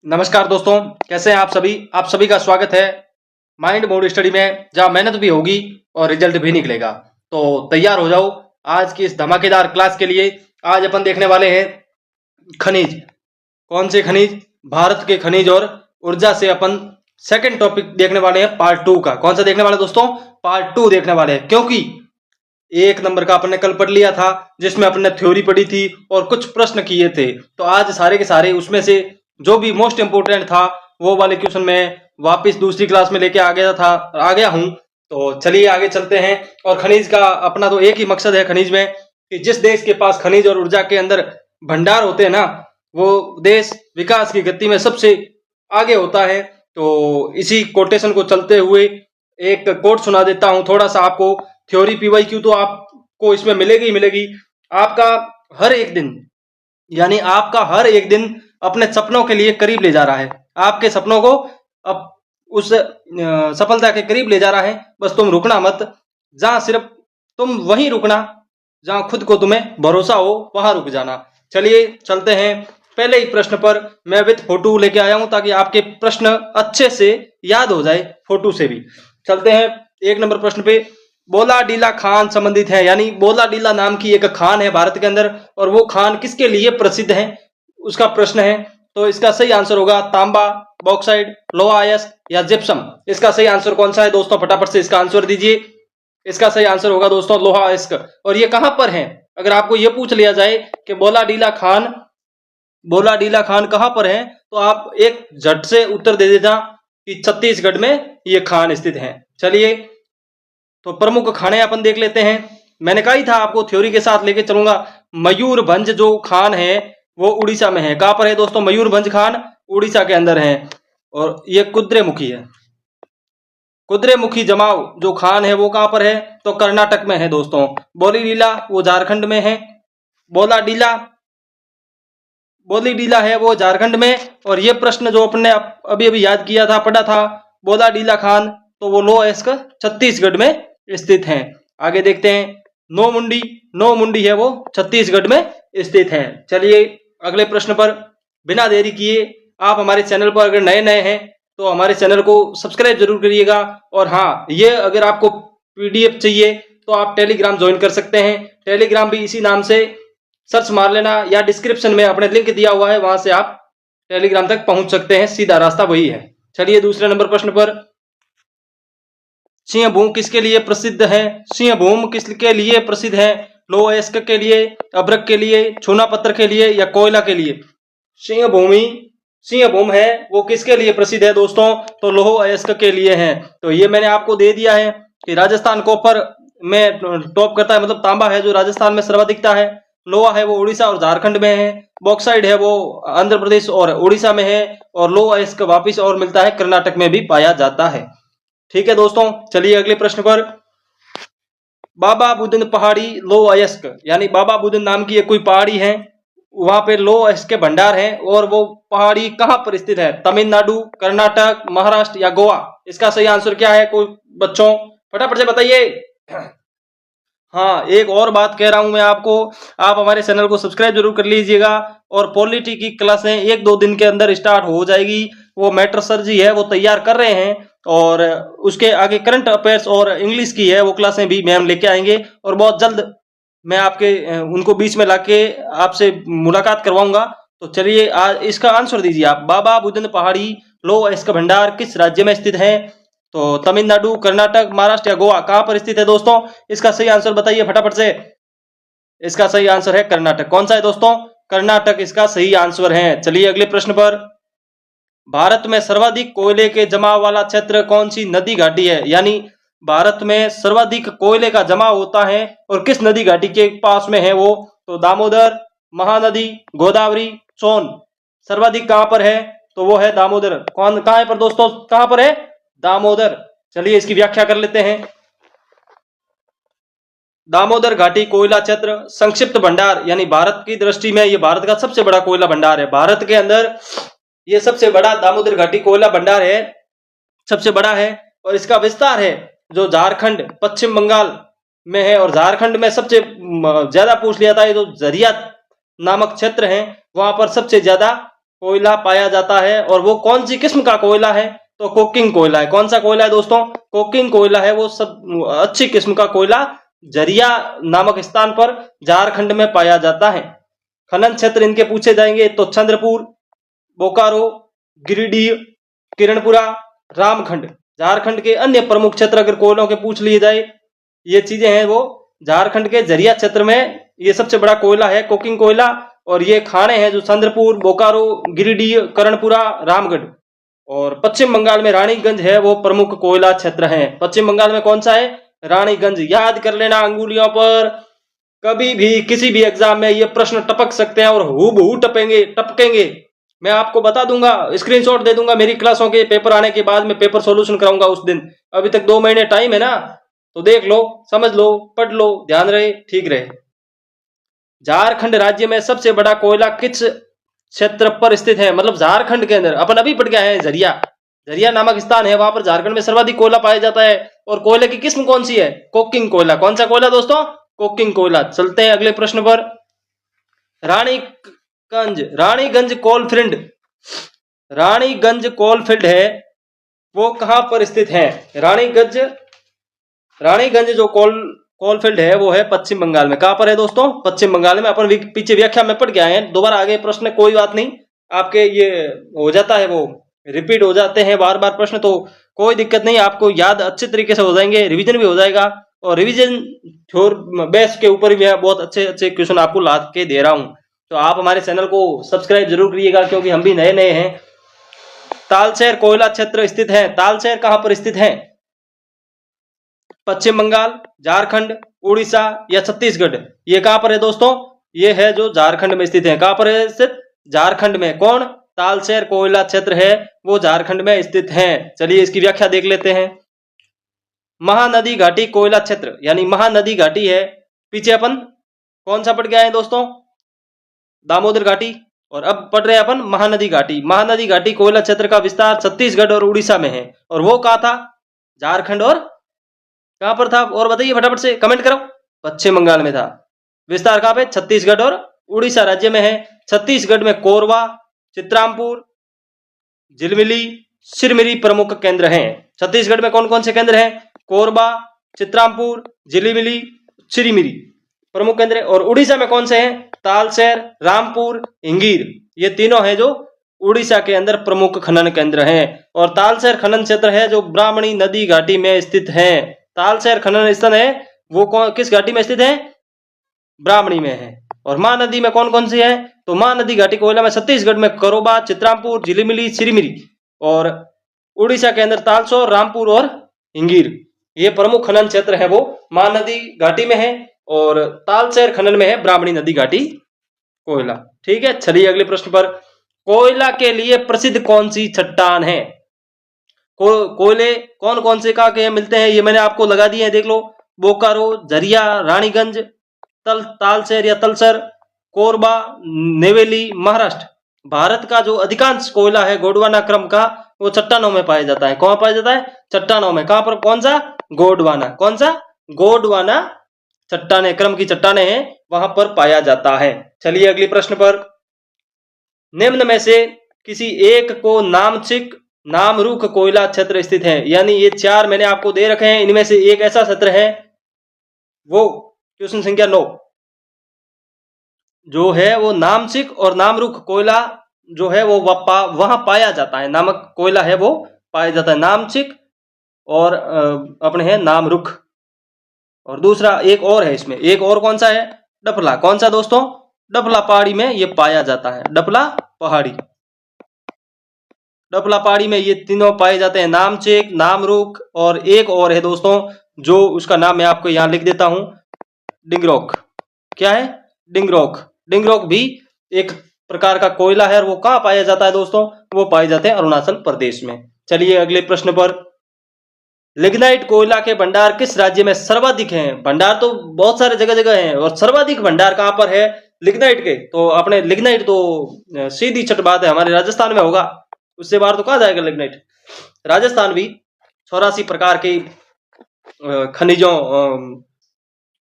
नमस्कार दोस्तों, कैसे हैं आप सभी। आप सभी का स्वागत है माइंड मोड स्टडी में, जहां मेहनत भी होगी और रिजल्ट भी निकलेगा। तो तैयार हो जाओ आज की इस धमाकेदार क्लास के लिए। आज अपन देखने वाले हैं खनिज। कौन से खनिज? भारत के खनिज और ऊर्जा से अपन सेकंड टॉपिक देखने वाले हैं, पार्ट 2 का। कौन सा देखने वाले दोस्तों? पार्ट 2 देखने वाले हैं, क्योंकि एक नंबर का अपन ने कल पढ़ लिया था, जिसमें अपन ने थ्योरी पढ़ी थी और कुछ प्रश्न किए थे। तो आज सारे के सारे उसमें से जो भी मोस्ट इंपोर्टेंट था वो वाले क्वेश्चन में वापस दूसरी क्लास में लेके आ गया हूं। तो चलिए आगे चलते हैं। और खनिज का अपना तो एक ही मकसद है खनिज में, कि जिस देश के पास खनिज और ऊर्जा के अंदर भंडार होते हैं ना, वो देश विकास की गति में सबसे आगे होता है। तो इसी कोटेशन को चलते हुए एक कोट सुना देता हूं थोड़ा सा आपको। थ्योरी पीवाईक्यू तो आपको इसमें मिलेगी ही मिलेगी। आपका हर एक दिन, यानी आपका हर एक दिन अपने सपनों के लिए करीब ले जा रहा है। आपके सपनों को अब उस सफलता के करीब ले जा रहा है। बस तुम रुकना मत, जहां सिर्फ तुम वहीं रुकना जहां खुद को तुम्हें भरोसा हो, वहां रुक जाना। चलिए चलते हैं पहले ही प्रश्न पर। मैं विद फोटो लेके आया हूं ताकि आपके प्रश्न अच्छे से याद हो जाए फोटो से भी। चलते हैं एक नंबर प्रश्न पे। बोलाडीला खान संबंधित है, यानी बोलाडीला नाम की एक खान है भारत के अंदर, और वो खान किसके लिए प्रसिद्ध है, उसका प्रश्न है। तो इसका सही आंसर होगा तांबा, बॉक्साइड, लोहा अयस्क या जिप्सम। इसका सही आंसर कौन सा है दोस्तों? फटाफट से इसका आंसर दीजिए। इसका सही आंसर होगा दोस्तों लोहा अयस्क। और ये कहां पर है? अगर आपको ये पूछ लिया जाए कि बोलाडीला खान कहां पर है, तो आप एक झट से उत्तर दे देना कि छत्तीसगढ़ में ये खान स्थित है। चलिए तो प्रमुख खाने अपन देख लेते हैं। मैंने कहा ही था आपको थ्योरी के साथ लेके चलूंगा। मयूरभंज जो खान है वो उड़ीसा में है। कहां पर है दोस्तों? मयूरभंज खान उड़ीसा के अंदर है। और ये कुद्रेमुखी है। कुद्रेमुखी जमाव जो खान है वो कहां पर है? तो कर्नाटक में है दोस्तों। बोलीडीला वो झारखंड में है। बोलीडीला है वो झारखंड में। और ये प्रश्न जो अपने अभी अभी याद किया था, पढ़ा था, बोलाडीला खान, तो वो लोहा अयस्क छत्तीसगढ़ में स्थित है। आगे देखते हैं। नो मुंडी है वो छत्तीसगढ़ में स्थित है। चलिए अगले प्रश्न पर बिना देरी किए, आप हमारे चैनल पर अगर नए हैं तो हमारे चैनल को सब्सक्राइब जरूर करिएगा। और हाँ, ये अगर आपको पीडीएफ चाहिए तो आप टेलीग्राम ज्वाइन कर सकते हैं। टेलीग्राम भी इसी नाम से सर्च मार लेना, या डिस्क्रिप्शन में अपने लिंक दिया हुआ है, वहां से आप टेलीग्राम तक पहुंच सकते हैं। सीधा रास्ता वही है। चलिए दूसरे नंबर प्रश्न पर। सिंहभूम किसके लिए प्रसिद्ध है? सिंहभूम किसके लिए प्रसिद्ध है? लोह अयस्क के लिए, अभ्रक के लिए, चूना पत्थर के लिए या कोयला के लिए? सिंहभूम है वो किसके लिए प्रसिद्ध है दोस्तों? तो लोह अयस्क के लिए है। तो ये मैंने आपको दे दिया है कि राजस्थान कॉपर में टॉप करता है, मतलब तांबा है जो राजस्थान में सर्वाधिकता है। लोहा है वो उड़ीसा और झारखंड में है। बॉक्साइड है वो आंध्र प्रदेश और उड़ीसा में है। और लोह अयस्क वापिस और मिलता है कर्नाटक में भी पाया जाता है। ठीक है दोस्तों, चलिए अगले प्रश्न पर। बाबा बुदन पहाड़ी लोह अयस्क, यानी बाबा बुदन नाम की एक कोई पहाड़ी है, वहां पे लोह अयस्क के भंडार है। और वो पहाड़ी कहां पर स्थित है? तमिलनाडु, कर्नाटक, महाराष्ट्र या गोवा? इसका सही आंसर क्या है कोई बच्चों? फटाफट से बताइए। हाँ, एक और बात कह रहा हूं मैं आपको, आप हमारे चैनल को सब्सक्राइब जरूर कर लीजिएगा। और पॉलिटी की क्लासें 1-2 दिन के अंदर स्टार्ट हो जाएगी। वो मैटर सर जी है वो तैयार कर रहे हैं, और उसके आगे करंट अफेयर्स और इंग्लिश की है वो क्लासें भी मैम लेके आएंगे। और बहुत जल्द मैं आपके उनको बीच में लाके आपसे मुलाकात करवाऊंगा। तो चलिए आज इसका आंसर दीजिए आप। बाबा बुदन पहाड़ी लोह अयस्क भंडार किस राज्य में स्थित है? तो तमिलनाडु, कर्नाटक, महाराष्ट्र या गोवा? कहां पर स्थित है दोस्तों? इसका सही आंसर बताइए फटाफट से। इसका सही आंसर है कर्नाटक। कौन सा है दोस्तों? कर्नाटक इसका सही आंसर है। चलिए अगले प्रश्न पर। भारत में सर्वाधिक कोयले के जमाव वाला क्षेत्र कौन सी नदी घाटी है? यानी भारत में सर्वाधिक कोयले का जमाव होता है और किस नदी घाटी के पास में है वो? तो दामोदर, महानदी, गोदावरी, सोन। सर्वाधिक कहां पर है? तो वो है दामोदर। कहां है पर दोस्तों? कहां पर है? दामोदर। चलिए इसकी व्याख्या कर लेते हैं। दामोदर घाटी कोयला क्षेत्र संक्षिप्त भंडार, यानी भारत की दृष्टि में ये भारत का सबसे बड़ा कोयला भंडार है। भारत के अंदर ये सबसे बड़ा दामोदर घाटी कोयला भंडार है, सबसे बड़ा है। और इसका विस्तार है जो झारखंड, पश्चिम बंगाल में है। और झारखंड में सबसे ज्यादा पूछ लिया था, ये जो झरिया नामक क्षेत्र है वहां पर सबसे ज्यादा कोयला पाया जाता है और वो कौन सी किस्म का कोयला है? तो कोकिंग कोयला है। कौन सा कोयला है दोस्तों? कोकिंग कोयला है। वो सब अच्छी किस्म का कोयला जरिया नामक स्थान पर झारखंड में पाया जाता है। खनन क्षेत्र इनके पूछे जाएंगे तो चंद्रपुर, बोकारो, गिरिडीह, किरणपुरा, रामखंड। झारखंड के अन्य प्रमुख क्षेत्र अगर कोयलों के पूछ लिए जाए, ये चीजें हैं वो झारखंड के जरिया क्षेत्र में ये सबसे बड़ा कोयला है कोकिंग कोयला। और ये खाने हैं जो चंद्रपुर, बोकारो, गिरिडीह, करणपुरा, रामगढ़। और पश्चिम बंगाल में रानीगंज है वो प्रमुख कोयला क्षेत्र है। पश्चिम बंगाल में कौन सा है? रानीगंज। याद कर लेना अंगुलियों पर। कभी भी किसी भी एग्जाम में ये प्रश्न टपक सकते हैं और हूबहू टपकेंगे। मैं आपको बता दूंगा, स्क्रीनशॉट दे दूंगा मेरी क्लासों के पेपर आने के बाद। मैं पेपर सॉल्यूशन कराऊंगा उस दिन। अभी तक 2 महीने टाइम है ना, तो देख लो, समझ लो, पढ़ लो, ध्यान रहे, ठीक रहे। झारखंड राज्य में सबसे बड़ा कोयला किस क्षेत्र पर स्थित है? मतलब झारखंड के अंदर अपन अभी पढ़ गया है झरिया नामक स्थान है, वहां पर झारखंड में सर्वाधिक कोयला पाया जाता है। और कोयले की किस्म कौन सी है? कोकिंग कोयला। कौन सा कोयला दोस्तों? कोकिंग कोयला। चलते हैं अगले प्रश्न पर। रानीगंज कोलफील्ड, रानीगंज कोलफील्ड है वो कहां पर स्थित है? रानीगंज जो कोलफील्ड है वो है पश्चिम बंगाल में। कहां पर है दोस्तों? पश्चिम बंगाल में। अपन पीछे व्याख्या में पढ़ के आए हैं, दोबारा आगे प्रश्न कोई बात नहीं, आपके ये हो जाता है, वो रिपीट हो जाते हैं बार बार प्रश्न, तो कोई दिक्कत नहीं, आपको याद अच्छे तरीके से हो जाएंगे, रिवीजन भी हो जाएगा। और रिवीजन बेस के ऊपर भी बहुत अच्छे अच्छे क्वेश्चन आपको ला के दे रहा हूं। तो आप हमारे चैनल को सब्सक्राइब जरूर करिएगा क्योंकि हम भी नए हैं। तालचेर कोयला क्षेत्र स्थित है। तालचेर कहां पर स्थित है? पश्चिम बंगाल, झारखंड, उड़ीसा या छत्तीसगढ़? ये कहां पर है दोस्तों? ये है जो झारखंड में स्थित है। कहां पर है स्थित? झारखंड में। कौन? तालचेर कोयला क्षेत्र है वो झारखंड में स्थित है। चलिए इसकी व्याख्या देख लेते हैं। महानदी घाटी कोयला क्षेत्र, यानी महानदी घाटी है। पीछे अपन कौन सा पढ़ के आए दोस्तों? दामोदर घाटी। और अब पढ़ रहे हैं अपन महानदी घाटी। महानदी घाटी कोयला क्षेत्र का विस्तार छत्तीसगढ़ और उड़ीसा में है। और वो कहा था? झारखंड और कहां पर था? और बताइए फटाफट से, कमेंट करो। पश्चिम बंगाल में था। विस्तार कहां पे? छत्तीसगढ़ और उड़ीसा राज्य में है। छत्तीसगढ़ में कोरबा, चित्रामपुर, झिलमिली, सिरमिरी प्रमुख केंद्र हैं। छत्तीसगढ़ में कौन कौन से केंद्र हैं? कोरबा, चित्रामपुर, झिलमिली, सिरमिरी प्रमुख केंद्र है। और उड़ीसा में कौन से हैं? तालचेर, रामपुर, हिंगीर। ये तीनों हैं जो उड़ीसा के अंदर प्रमुख खनन केंद्र हैं। और तालचेर खनन क्षेत्र है जो ब्राह्मणी नदी घाटी में स्थित है। तालचेर खनन स्थल है वो किस घाटी में स्थित है? ब्राह्मणी में है। और महानदी में कौन कौन सी है? तो महानदी घाटी कोयला में छत्तीसगढ़ में कोरबा, चित्रामपुर, झिलिमिली, सिरमिरी। और उड़ीसा के अंदर तालचेर, रामपुर और हिंगीर। ये प्रमुख खनन क्षेत्र है वो महानदी घाटी में है। और तालचेर खनन में है ब्राह्मणी नदी घाटी कोयला। ठीक है, चलिए अगले प्रश्न पर। कोयला के लिए प्रसिद्ध कौन सी चट्टान है? कोयले कौन कौन से का के मिलते हैं ये मैंने आपको लगा दिए हैं, देख लो। बोकारो, झरिया, रानीगंज, तालचेर या तलसर, कोरबा, नेवेली, महाराष्ट्र। भारत का जो अधिकांश कोयला है गोंडवाना क्रम का वो चट्टानों में पाया जाता है। कहां पाया जाता है? चट्टानों में। कहां पर? कौन सा? गोंडवाना। कौन सा? गोंडवाना चट्टाने क्रम की चट्टाने हैं वहां पर पाया जाता है। चलिए अगले प्रश्न पर। निम्न में से किसी एक को नामचिक नामरूख कोयला क्षेत्र स्थित है। यानी ये 4 मैंने आपको दे रखे हैं, इनमें से एक ऐसा क्षेत्र है वो क्वेश्चन संख्या 9 जो है वो नामचिक और नामरूख कोयला जो है वो वहां पाया जाता है। नामक कोयला है वो पाया जाता है। नामचिक और अपने है नामरूख। और दूसरा एक और है इसमें, एक और कौन सा है? डफला। कौन सा दोस्तों? डफला पहाड़ी में ये पाया जाता है। डफला पहाड़ी, डफला पहाड़ी में ये तीनों पाए जाते हैं, नामचिक, नामरूख और एक और है दोस्तों जो उसका नाम मैं आपको यहां लिख देता हूं, डिंगरोक। क्या है? डिंगरोक। डिंगरोक भी एक प्रकार का कोयला है और वो कहां पाया जाता है दोस्तों? वो पाए जाते हैं अरुणाचल प्रदेश में। चलिए अगले प्रश्न पर। लिग्नाइट कोयला के भंडार किस राज्य में सर्वाधिक हैं? भंडार तो बहुत सारे जगह जगह हैं और सर्वाधिक भंडार कहां पर है लिग्नाइट के? तो अपने लिग्नाइट तो सीधी छठ बात है हमारे राजस्थान में होगा, उससे बाहर तो कहा जाएगा लिग्नाइट। राजस्थान भी 84 प्रकार के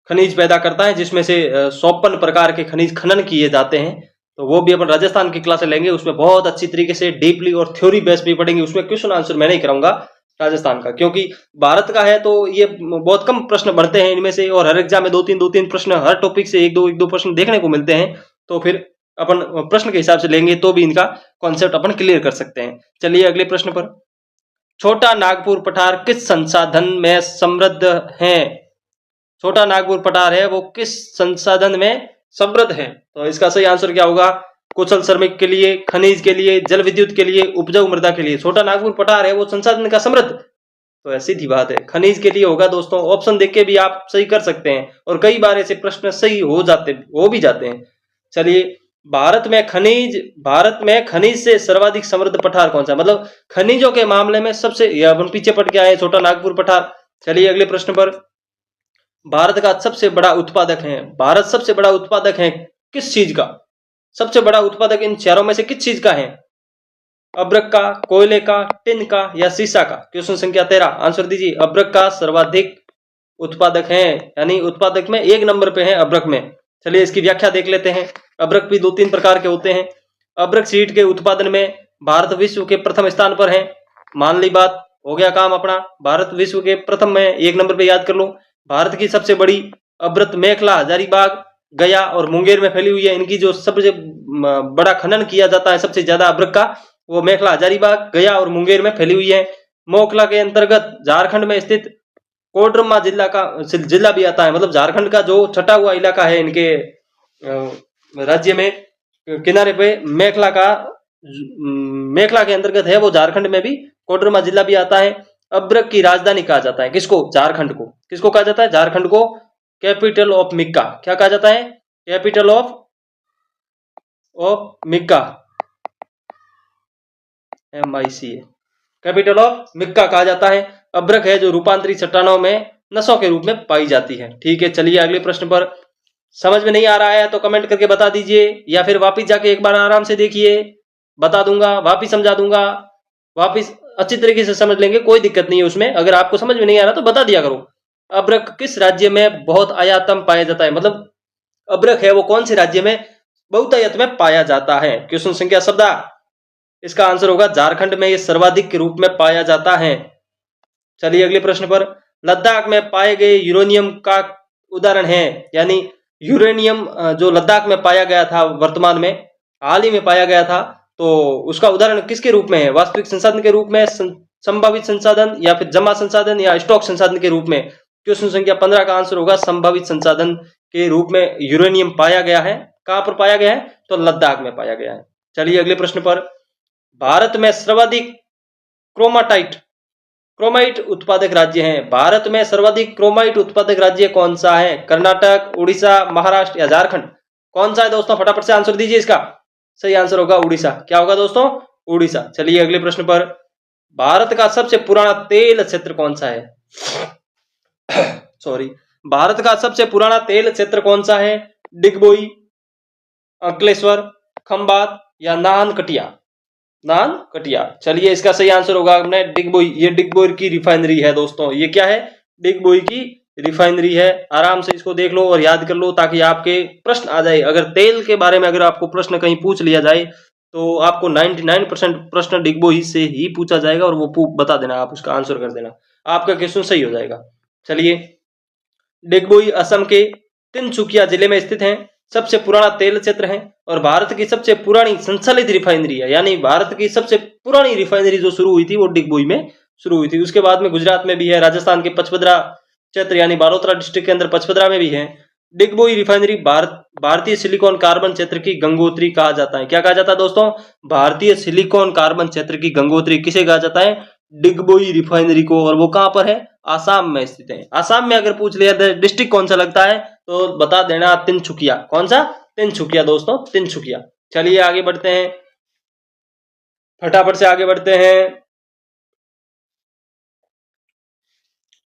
खनिज पैदा करता है जिसमें से 54 प्रकार के खनिज खनन किए जाते हैं। तो वो भी अपन राजस्थान की क्लासें लेंगे, उसमें बहुत अच्छी तरीके से डीपली और थ्योरी बेस भी पढ़ेंगे। उसमें क्वेश्चन आंसर मैं नहीं कराऊंगा राजस्थान का, क्योंकि भारत का है तो ये बहुत कम प्रश्न बनते हैं इनमें से, और हर एग्जाम में दो तीन प्रश्न हर टॉपिक से एक दो प्रश्न देखने को मिलते हैं। तो फिर अपन प्रश्न के हिसाब से लेंगे तो भी इनका कॉन्सेप्ट अपन क्लियर कर सकते हैं। चलिए अगले प्रश्न पर। छोटा नागपुर पठार किस संसाधन में समृद्ध है? छोटा नागपुर पठार है वो किस संसाधन में समृद्ध है? तो इसका सही आंसर क्या होगा? कुशल श्रमिक के लिए, खनिज के लिए, जल विद्युत के लिए, उपजाऊ मृदा के लिए। छोटा नागपुर पठार है वो संसाधन का समृद्ध, तो सीधी बात है खनिज के लिए होगा दोस्तों। ऑप्शन देख के भी आप सही कर सकते हैं, और कई बार ऐसे प्रश्न सही हो भी जाते हैं। चलिए, भारत में खनिज से सर्वाधिक समृद्ध पठार कौन सा? मतलब खनिजों के मामले में सबसे, अपन पीछे पड़ के आए, छोटा नागपुर पठार। चलिए अगले प्रश्न पर। भारत सबसे बड़ा उत्पादक है किस चीज का? सबसे बड़ा उत्पादक इन चारों में से किस चीज का है? अब्रक का, कोयले का, टिन का या सीसा का? क्वेश्चन संख्या 13, आंसर दीजिए। अब्रक का सर्वाधिक उत्पादक है, यानी उत्पादक में 1 नंबर पे है अब्रक में। चलिए इसकी व्याख्या देख लेते हैं। अब्रक भी 2-3 प्रकार के होते हैं। अब्रक सीड के उत्पादन में भारत विश्व के प्रथम स्थान पर है। मान ली बात, हो गया काम अपना। भारत विश्व के प्रथम में 1 नंबर पे याद कर लो। भारत की सबसे बड़ी अब्रक मेखला हजारीबाग, गया और मुंगेर में फैली हुई है। इनकी जो सबसे बड़ा खनन किया जाता है सबसे ज्यादा अब्रक का, वो मेखला हजारीबाग, गया और मुंगेर में फैली हुई है। मोखला के अंतर्गत झारखंड में स्थित कोडरमा जिला भी आता है। मतलब झारखंड का जो छटा हुआ इलाका है इनके राज्य में किनारे पे, मेखला के अंतर्गत है वो, झारखंड में भी कोडरमा जिला भी आता है। अब्रक की राजधानी कहा जाता है किसको? झारखंड को। किसको कहा जाता है? झारखंड को कैपिटल ऑफ मिक्का। क्या कहा जाता है? Capital of mica, MICA, capital of mica कहा जाता है। अब्रक है जो रूपांतरित चट्टानों में नसों के रूप में पाई जाती है। ठीक है, चलिए अगले प्रश्न पर। समझ में नहीं आ रहा है तो कमेंट करके बता दीजिए, या फिर वापिस जाके एक बार आराम से देखिए, बता दूंगा, वापिस समझा दूंगा, वापिस अच्छी तरीके से समझ लेंगे, कोई दिक्कत नहीं है उसमें। अगर आपको समझ में नहीं आ रहा तो बता दिया करो। अब्रक किस राज्य में बहुत आयातम पाया जाता है? मतलब अब्रक है वो कौन से राज्य में बहुतायत में पाया जाता है? क्वेश्चन संख्या 17, इसका आंसर होगा झारखंड में ये सर्वाधिक के रूप में पाया जाता है। चलिए अगले प्रश्न पर। लद्दाख में पाए गए यूरेनियम का उदाहरण है, यानी यूरेनियम जो लद्दाख में पाया गया था, वर्तमान में हाल ही में पाया गया था, तो उसका उदाहरण किसके रूप में है? वास्तविक संसाधन के रूप में, संभावित संसाधन, या फिर जमा संसाधन, या स्टॉक संसाधन के रूप में? क्वेश्चन संख्या 15 का आंसर होगा संभावित संसाधन के रूप में यूरेनियम पाया गया है। कहां पर पाया गया है? तो लद्दाख में पाया गया है। चलिए अगले प्रश्न पर। भारत में सर्वाधिक क्रोमाइट उत्पादक राज्य है। भारत में सर्वाधिक क्रोमाइट उत्पादक राज्य कौन सा है? कर्नाटक, उड़ीसा, महाराष्ट्र या झारखंड? कौन सा है दोस्तों? फटाफट से आंसर दीजिए इसका। सही आंसर होगा उड़ीसा। क्या होगा दोस्तों? उड़ीसा। चलिए अगले प्रश्न पर। भारत का सबसे पुराना तेल क्षेत्र कौन सा है? सॉरी, भारत का सबसे पुराना तेल क्षेत्र कौन सा है? डिगबोई, अंकलेश्वर, खंबात या नानकटिया? नानकटिया। चलिए इसका सही आंसर होगा अपने डिगबोई। ये डिगबोई की रिफाइनरी है दोस्तों। ये क्या है? डिगबोई की रिफाइनरी है। आराम से इसको देख लो और याद कर लो, ताकि आपके प्रश्न आ जाए। अगर तेल के बारे में अगर आपको प्रश्न कहीं पूछ लिया जाए तो आपको 99% प्रश्न डिगबोई से ही पूछा जाएगा, और वो बता देना, आप उसका आंसर कर देना, आपका क्वेश्चन सही हो जाएगा। चलिए, डिगबोई असम के तिनसुकिया जिले में स्थित है, सबसे पुराना तेल क्षेत्र है, और भारत की सबसे पुरानी संचालित रिफाइनरी है। यानी भारत की सबसे पुरानी रिफाइनरी जो शुरू हुई थी वो डिगबोई में शुरू हुई थी। उसके बाद में गुजरात में भी है, राजस्थान के पचपदरा क्षेत्र यानी बालोतरा डिस्ट्रिक्ट के अंदर पचपदरा में भी है। डिगबोई रिफाइनरी भारतीय सिलिकॉन कार्बन क्षेत्र की गंगोत्री कहा जाता है। क्या कहा जाता है दोस्तों? भारतीय सिलिकॉन कार्बन क्षेत्र की गंगोत्री किसे कहा जाता है? डिगबोई रिफाइनरी को। और वो कहां पर है? आसाम में स्थित है। आसाम में अगर पूछ लिया डिस्ट्रिक्ट कौन सा लगता है तो बता देना तिनसुकिया। कौन सा? तिनसुकिया दोस्तों, तिनसुकिया। चलिए आगे बढ़ते हैं, फटाफट से आगे बढ़ते हैं।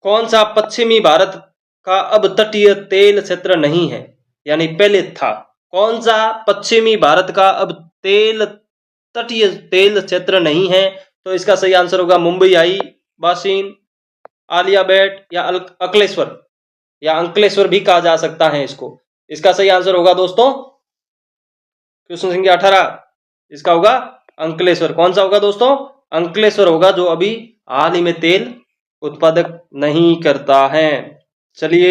कौन सा पश्चिमी भारत का अब तटीय तेल क्षेत्र नहीं है? यानी पहले था। कौन सा पश्चिमी भारत का अब तटीय तेल क्षेत्र नहीं है? तो इसका सही आंसर होगा मुंबई आई, बासिन, आलियाबेट या अकलेश्वर, या अंकलेश्वर भी कहा जा सकता है इसको। इसका सही आंसर होगा दोस्तों क्वेश्चन संख्या 18 इसका होगा अंकलेश्वर। कौन सा होगा दोस्तों? अंकलेश्वर होगा, जो अभी हाल ही में तेल उत्पादक नहीं करता है। चलिए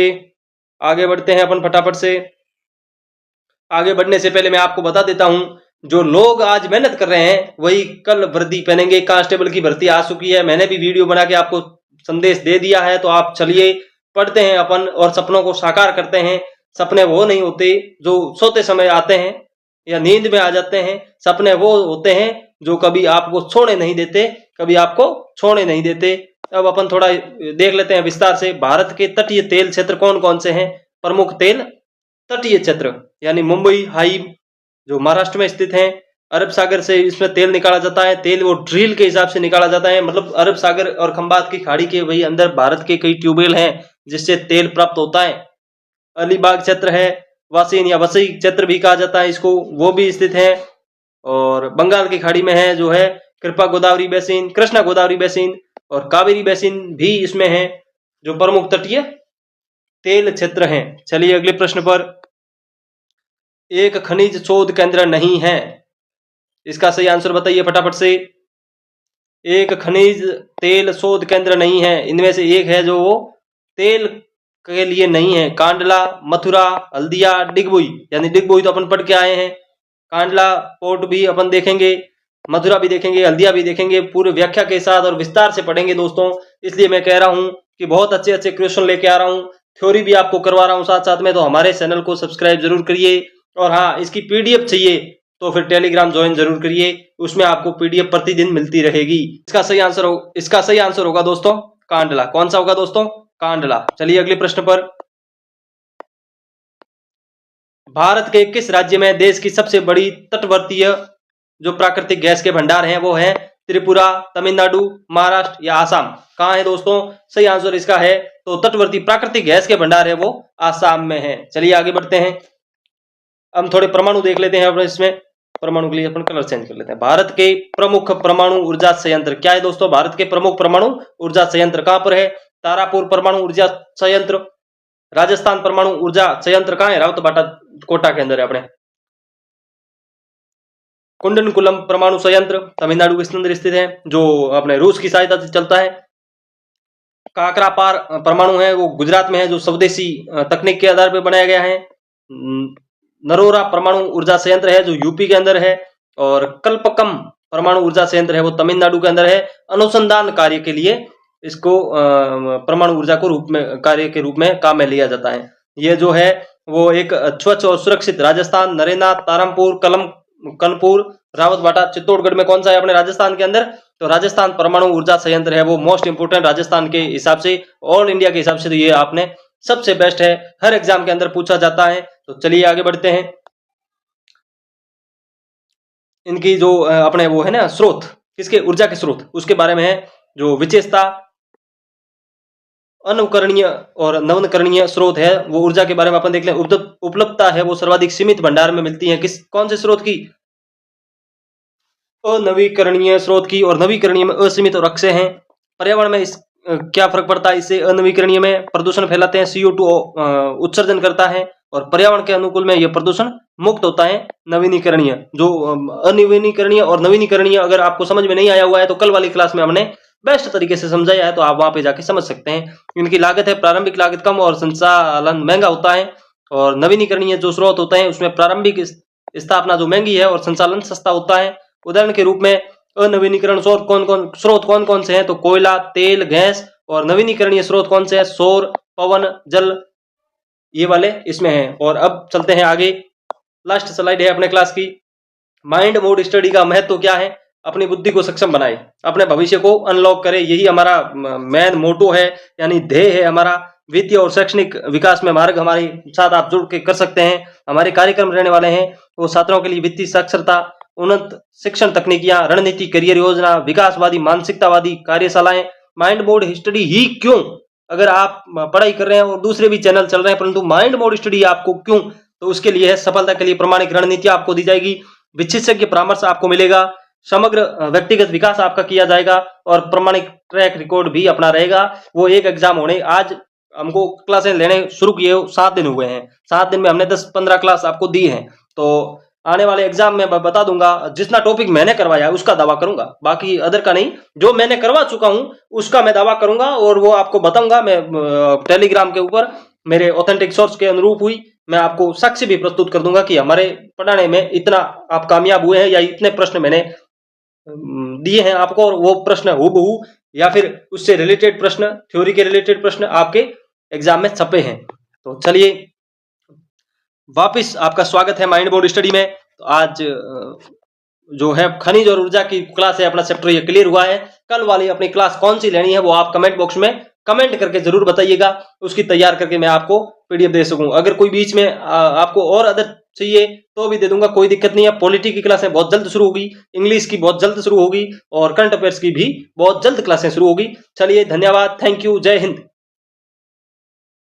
आगे बढ़ते हैं अपन फटाफट से। आगे बढ़ने से पहले मैं आपको बता देता हूं, जो लोग आज मेहनत कर रहे हैं वही कल वर्दी पहनेंगे। कांस्टेबल की भर्ती आ चुकी है, मैंने भी वीडियो बना के आपको संदेश दे दिया है। तो आप चलिए पढ़ते हैं अपन और सपनों को साकार करते हैं। सपने वो नहीं होते जो सोते समय आते हैं या नींद में आ जाते हैं। सपने वो होते हैं जो कभी आपको छोड़ने नहीं देते, कभी आपको छोड़ने नहीं देते। अब अपन थोड़ा देख लेते हैं विस्तार से। भारत के तटीय तेल क्षेत्र कौन कौन से हैं? प्रमुख तेल तटीय क्षेत्र यानी मुंबई, हाई जो महाराष्ट्र में स्थित है। अरब सागर से इसमें तेल निकाला जाता है। तेल वो ड्रिल के हिसाब से निकाला जाता है, मतलब अरब सागर और खंबात की खाड़ी के वही अंदर भारत के कई ट्यूबवेल हैं जिससे तेल प्राप्त होता है। अलीबाग क्षेत्र है, वासीन या वसई क्षेत्र भी कहा जाता है इसको, वो भी स्थित है। और बंगाल की खाड़ी में है जो है कृपा गोदावरी बेसिन, कृष्णा गोदावरी बेसिन और कावेरी बेसिन भी इसमें है, जो प्रमुख तटीय तेल क्षेत्र हैं। चलिए अगले प्रश्न पर। एक खनिज शोध केंद्र नहीं है, इसका सही आंसर बताइए फटाफट से। एक खनिज तेल शोध केंद्र नहीं है, इनमें से एक है जो वो तेल के लिए नहीं है। कांडला, मथुरा, हल्दिया, डिगबोई। यानी डिगबोई तो अपन पढ़ के आए हैं, कांडला पोर्ट भी अपन देखेंगे, मथुरा भी देखेंगे, हल्दिया भी देखेंगे, पूरे व्याख्या के साथ और विस्तार से पढ़ेंगे दोस्तों। इसलिए मैं कह रहा हूं कि बहुत अच्छे अच्छे क्वेश्चन लेके आ रहा हूं, थ्योरी भी आपको करवा रहा हूं साथ साथ में। तो हमारे चैनल को सब्सक्राइब जरूर करिए। और हाँ, इसकी पीडीएफ चाहिए तो फिर टेलीग्राम ज्वाइन जरूर करिए, उसमें आपको पीडीएफ प्रतिदिन मिलती रहेगी। इसका सही आंसर होगा दोस्तों कांडला। कौन सा होगा दोस्तों? कांडला। चलिए अगले प्रश्न पर। भारत के किस राज्य में देश की सबसे बड़ी तटवर्तीय जो प्राकृतिक गैस के भंडार हैं वो है? त्रिपुरा, तमिलनाडु, महाराष्ट्र या आसाम? कहां है दोस्तों? सही आंसर इसका है तो तटवर्ती प्राकृतिक गैस के भंडार है वो आसाम में है। चलिए आगे बढ़ते हैं। हम थोड़े परमाणु देख लेते हैं। इसमें परमाणु के लिए अपन कलर चेंज कर लेते हैं। भारत के प्रमुख परमाणु ऊर्जा संयंत्र क्या है दोस्तों? भारत के प्रमुख परमाणु ऊर्जा संयंत्र कहां पर है? तारापुर परमाणु ऊर्जा संयंत्र। राजस्थान परमाणु ऊर्जा संयंत्र कहां है? रावतबाटा कोटा के अंदर है अपने। कुंडनकुलम परमाणु संयंत्र तमिलनाडु के अंदर स्थित है, जो अपने रूस की सहायता से चलता है। काकरापार परमाणु है वो गुजरात में है, जो स्वदेशी तकनीक के आधार पर बनाया गया है। नरोरा परमाणु ऊर्जा संयंत्र है जो यूपी के अंदर है। और कल्पकम परमाणु ऊर्जा संयंत्र है वो तमिलनाडु के अंदर है। अनुसंधान कार्य के लिए इसको परमाणु ऊर्जा को कार्य के रूप में काम में लिया जाता है। ये जो है वो एक स्वच्छ और सुरक्षित राजस्थान, नरेना, तारामपुर, कानपुर, रावतबाटा, चित्तौड़गढ़ में कौन सा है अपने राजस्थान के अंदर? तो राजस्थान परमाणु ऊर्जा संयंत्र है वो मोस्ट इंपोर्टेंट राजस्थान के हिसाब से, ऑल इंडिया के हिसाब से तो ये आपने सबसे बेस्ट है, हर एग्जाम के अंदर पूछा जाता है। तो चलिए आगे बढ़ते हैं। इनकी जो अपने वो है ना स्रोत, किसके ऊर्जा के स्रोत, उसके बारे में है। जो विशेषता, अनुकरणीय और नवीकरणीय स्रोत है वो ऊर्जा के बारे में अपन देख लें। उपलब्धता है वो सर्वाधिक सीमित भंडार में मिलती है किस कौन से स्रोत की? अनवीकरणीय स्रोत की। और नवीकरणीय में असीमित और अक्षय है। पर्यावरण में इस क्या फर्क पड़ता है इससे? अनवीकरणीय में प्रदूषण फैलाते हैं, CO2 उत्सर्जन करता है और पर्यावरण के अनुकूल में यह प्रदूषण मुक्त होता है। नवीनीकरणीय, जो अनवीनीकरणीय और नवीनीकरणीय अगर आपको समझ में नहीं आया हुआ है तो कल वाली क्लास में हमने बेस्ट तरीके से समझाया है, तो आप वहां पे जाके समझ सकते हैं। इनकी लागत है, प्रारंभिक लागत कम और संचालन महंगा होता है। और नवीनीकरणीय जो स्रोत होते हैं उसमें प्रारंभिक स्थापना जो महंगी है और संचालन सस्ता होता है। उदाहरण के रूप में अनवीनीकरण स्रोत कौन कौन से हैं? तो कोयला, तेल, गैस। और नवीनीकरणीय स्रोत कौन से हैं? सौर, पवन, जल, ये वाले इसमें हैं। और अब चलते हैं आगे, लास्ट स्लाइड है अपने क्लास की। माइंड मोड स्टडी का महत्व क्या है? अपनी बुद्धि को सक्षम बनाए, अपने भविष्य को अनलॉक करे, यही हमारा मेन मोटो है, यानी ध्येय है हमारा। वित्तीय और शैक्षणिक विकास में मार्ग हमारे साथ आप जुड़ के कर सकते हैं। हमारे कार्यक्रम रहने वाले हैं वो छात्रों के लिए वित्तीय साक्षरता, उन्नत शिक्षण तकनीकियां, रणनीति, करियर योजना, विकासवादी मानसिकतावादी कार्यशालाएं। माइंड मोड स्टडी ही क्यों? अगर आप पढ़ाई कर रहे हैं और दूसरे भी चैनल चल रहे हैं परंतु माइंड मोड स्टडी आपको क्यों? तो उसके लिए है सफलता के लिए प्रमाणिक रणनीति आपको दी जाएगी, विशेषज्ञ परामर्श आपको मिलेगा, समग्र व्यक्तिगत विकास आपका किया जाएगा और प्रमाणिक ट्रैक रिकॉर्ड भी अपना रहेगा। वो एक एग्जाम होने, आज हमको क्लासें लेने शुरू किए 7 दिन हुए हैं, 7 दिन में हमने 10-15 क्लास आपको दी हैं। तो आने वाले एग्जाम में बता दूंगा। जितना टॉपिक मैंने करवाया उसका दावा करूंगा, बाकी अदर का नहीं। जो मैंने करवा चुका हूं उसका मैं दावा करूंगा और वो आपको बताऊंगा। मैं टेलीग्राम के ऊपर मेरे ऑथेंटिक सोर्स के अनुरूप हुई मैं आपको साक्ष्य भी प्रस्तुत कर दूंगा कि हमारे पढ़ाने में इतना आप कामयाब हुए हैं या इतने प्रश्न मैंने दिए हैं आपको, और वो प्रश्न हूबहू या फिर उससे रिलेटेड प्रश्न, थ्योरी के रिलेटेड प्रश्न आपके एग्जाम में छपे हैं। तो चलिए वापस आपका स्वागत है माइंड बोर्ड स्टडी में। तो आज जो है खनिज और ऊर्जा की क्लास है, अपना चैप्टर ये क्लियर हुआ है। कल वाली अपनी क्लास कौन सी लेनी है वो आप कमेंट बॉक्स में कमेंट करके जरूर बताइएगा, उसकी तैयार करके मैं आपको पीडीएफ दे सकूं। अगर कोई बीच में आपको और अदर चाहिए तो भी दे दूंगा, कोई दिक्कत नहीं है। पॉलिटी की क्लासें बहुत जल्द शुरू होगी, इंग्लिश की बहुत जल्द शुरू होगी और करंट अफेयर्स की भी बहुत जल्द क्लासें शुरू होगी। चलिए धन्यवाद, थैंक यू, जय हिंद।